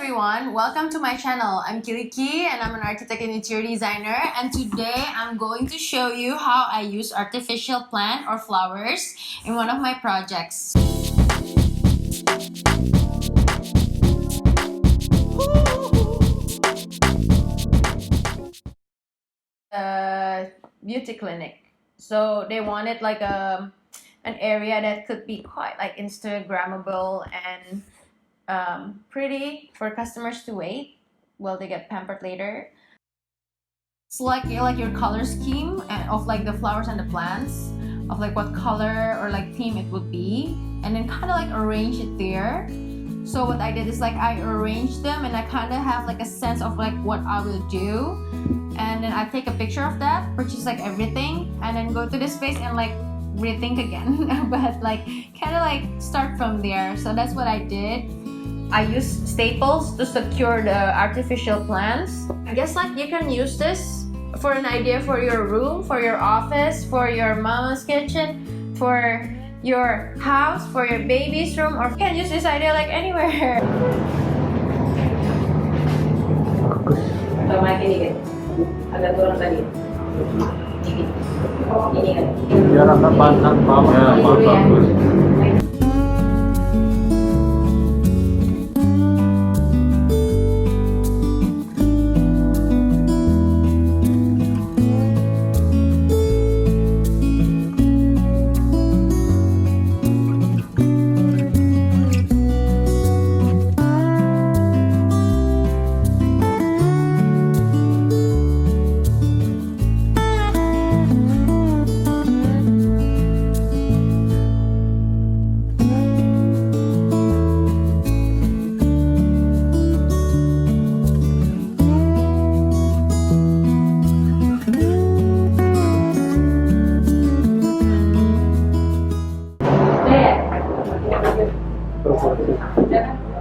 everyone, welcome to my channel. I'm Kiliki and I'm an architect and interior designer, and today I'm going to show you how I use artificial plant or flowers in one of my projects. Beauty clinic. So they wanted like an area that could be quite like Instagrammable and pretty for customers to wait while they get pampered later. Select your color scheme of like the flowers and the plants, of like what color or like theme it would be, and then kind of like arrange it there. So what I did is like I arranged them and I kind of have like a sense of like what I will do, and then I take a picture of that, purchase like everything, and then go to the space and like rethink again but like kind of like start from there. So that's what I did. I used staples to secure the artificial plants. I guess like you can use this for an idea for your room, for your office, for your mama's kitchen, for your house, for your baby's room, or you can use this idea like anywhere. Makin dikit, agak turun tadi. Dikit. Ini kan. Biar agak pantang bawah. Ya, bagus.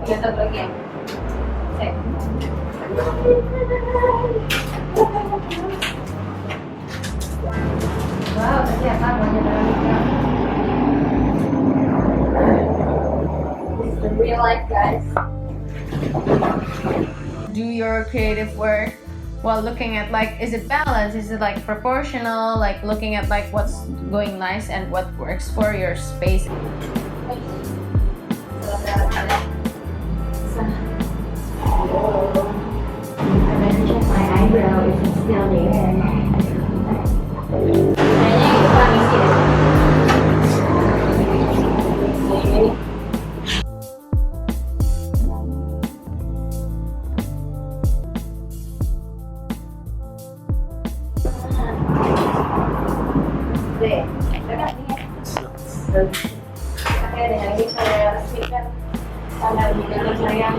Tiga satu lagi ya. Wow, ternyata banyak banget. This is the real life, guys. Do your creative work while looking at like, is it balanced, is it like proportional, like looking at like what's going nice and what works for your space. I better check my eyebrow if it's still there. Kayaknya kurang isi deh. Oke, dengan ini saya resmikan tanggal nikah saya.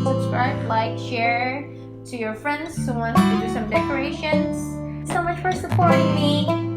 Subscribe, like, share to your friends who want to do some decorations. Thanks so much for supporting me.